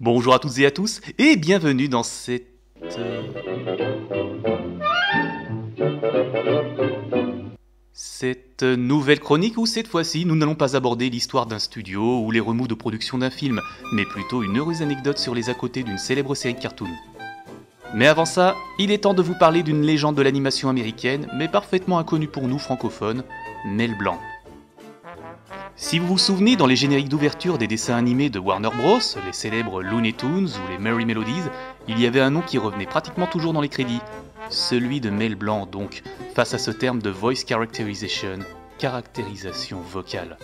Bonjour à toutes et à tous, et bienvenue dans cette nouvelle chronique où cette fois-ci nous n'allons pas aborder l'histoire d'un studio ou les remous de production d'un film, mais plutôt une heureuse anecdote sur les à-côtés d'une célèbre série de cartoon. Mais avant ça, il est temps de vous parler d'une légende de l'animation américaine, mais parfaitement inconnue pour nous francophones, Mel Blanc. Si vous vous souvenez, dans les génériques d'ouverture des dessins animés de Warner Bros, les célèbres Looney Tunes ou les Merry Melodies, il y avait un nom qui revenait pratiquement toujours dans les crédits, celui de Mel Blanc donc, face à ce terme de voice characterization, caractérisation vocale.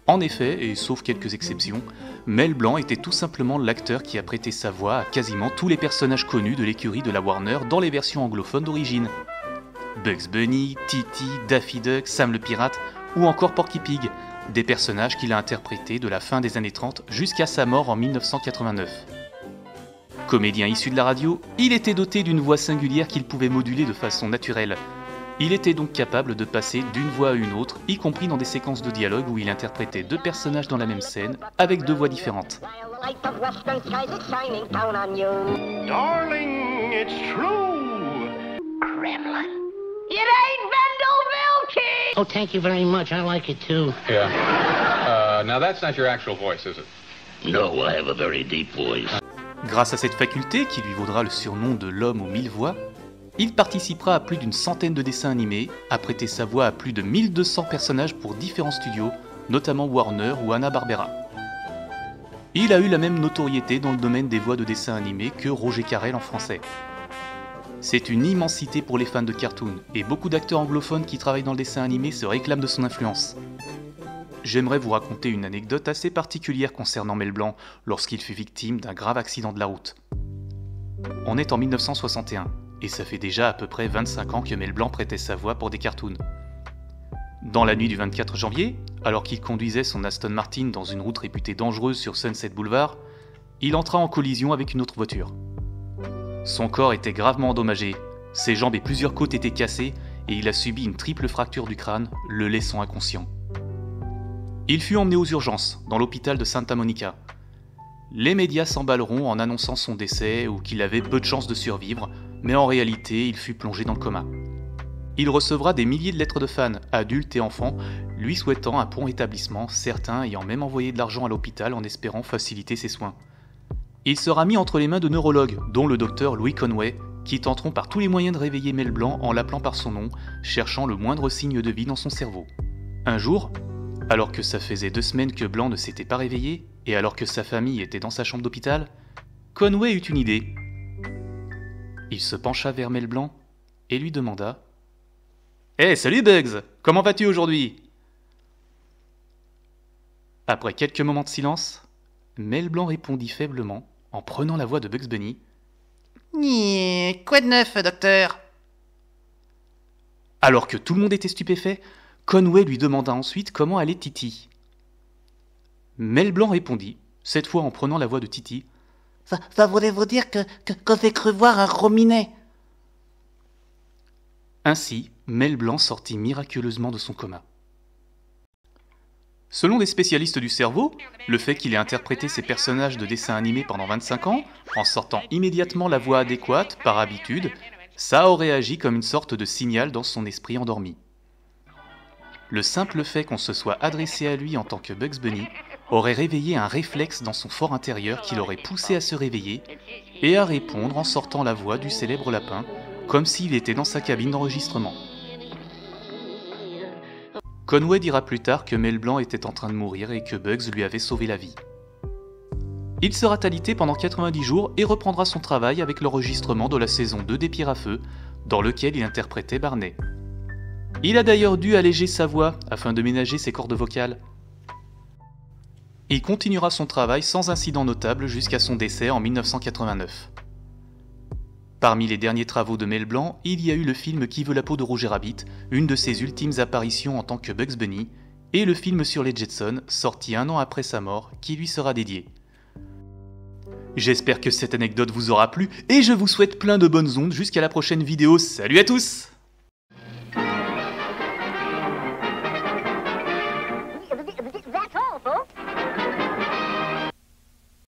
En effet, et sauf quelques exceptions, Mel Blanc était tout simplement l'acteur qui a prêté sa voix à quasiment tous les personnages connus de l'écurie de la Warner dans les versions anglophones d'origine. Bugs Bunny, Titi, Daffy Duck, Sam le Pirate, ou encore Porky Pig, des personnages qu'il a interprétés de la fin des années 30 jusqu'à sa mort en 1989. Comédien issu de la radio, il était doté d'une voix singulière qu'il pouvait moduler de façon naturelle. Il était donc capable de passer d'une voix à une autre, y compris dans des séquences de dialogue où il interprétait deux personnages dans la même scène, avec deux voix différentes. Darling, it's true. Gremlin. It ain't Vendoville, kid! Oh, thank you very much. I like it too. Yeah. Now that's not your actual voice, is it? No, I have a very deep voice. Grâce à cette faculté, qui lui vaudra le surnom de l'homme aux 1000 voix, il participera à plus d'une centaine de dessins animés, a prêté sa voix à plus de 1200 personnages pour différents studios, notamment Warner ou Hanna-Barbera. Il a eu la même notoriété dans le domaine des voix de dessins animés que Roger Carrel en français. C'est une immensité pour les fans de cartoon, et beaucoup d'acteurs anglophones qui travaillent dans le dessin animé se réclament de son influence. J'aimerais vous raconter une anecdote assez particulière concernant Mel Blanc lorsqu'il fut victime d'un grave accident de la route. On est en 1961, et ça fait déjà à peu près 25 ans que Mel Blanc prêtait sa voix pour des cartoons. Dans la nuit du 24 janvier, alors qu'il conduisait son Aston Martin dans une route réputée dangereuse sur Sunset Boulevard, il entra en collision avec une autre voiture. Son corps était gravement endommagé, ses jambes et plusieurs côtes étaient cassées et il a subi une triple fracture du crâne, le laissant inconscient. Il fut emmené aux urgences, dans l'hôpital de Santa Monica. Les médias s'emballeront en annonçant son décès ou qu'il avait peu de chances de survivre, mais en réalité, il fut plongé dans le coma. Il recevra des milliers de lettres de fans, adultes et enfants, lui souhaitant un prompt rétablissement, certains ayant même envoyé de l'argent à l'hôpital en espérant faciliter ses soins. Il sera mis entre les mains de neurologues, dont le docteur Louis Conway, qui tenteront par tous les moyens de réveiller Mel Blanc en l'appelant par son nom, cherchant le moindre signe de vie dans son cerveau. Un jour, alors que ça faisait 2 semaines que Blanc ne s'était pas réveillé, et alors que sa famille était dans sa chambre d'hôpital, Conway eut une idée. Il se pencha vers Mel Blanc et lui demanda « Hey, salut Bugs, comment vas-tu aujourd'hui ?» Après quelques moments de silence, Mel Blanc répondit faiblement, en prenant la voix de Bugs Bunny. « Quoi de neuf, docteur ?» Alors que tout le monde était stupéfait, Conway lui demanda ensuite comment allait Titi. Mel Blanc répondit, cette fois en prenant la voix de Titi. « Ça voulait vous dire que j'ai cru voir un rominet. » Ainsi, Mel Blanc sortit miraculeusement de son coma. Selon des spécialistes du cerveau, le fait qu'il ait interprété ses personnages de dessins animés pendant 25 ans, en sortant immédiatement la voix adéquate, par habitude, ça aurait agi comme une sorte de signal dans son esprit endormi. Le simple fait qu'on se soit adressé à lui en tant que Bugs Bunny aurait réveillé un réflexe dans son fort intérieur qui l'aurait poussé à se réveiller et à répondre en sortant la voix du célèbre lapin, comme s'il était dans sa cabine d'enregistrement. Conway dira plus tard que Mel Blanc était en train de mourir et que Bugs lui avait sauvé la vie. Il sera alité pendant 90 jours et reprendra son travail avec l'enregistrement de la saison 2 des Pierres à Feu, dans lequel il interprétait Barney. Il a d'ailleurs dû alléger sa voix afin de ménager ses cordes vocales. Il continuera son travail sans incident notable jusqu'à son décès en 1989. Parmi les derniers travaux de Mel Blanc, il y a eu le film Qui veut la peau de Roger Rabbit, une de ses ultimes apparitions en tant que Bugs Bunny, et le film sur les Jetsons, sorti 1 an après sa mort, qui lui sera dédié. J'espère que cette anecdote vous aura plu, et je vous souhaite plein de bonnes ondes jusqu'à la prochaine vidéo. Salut à tous!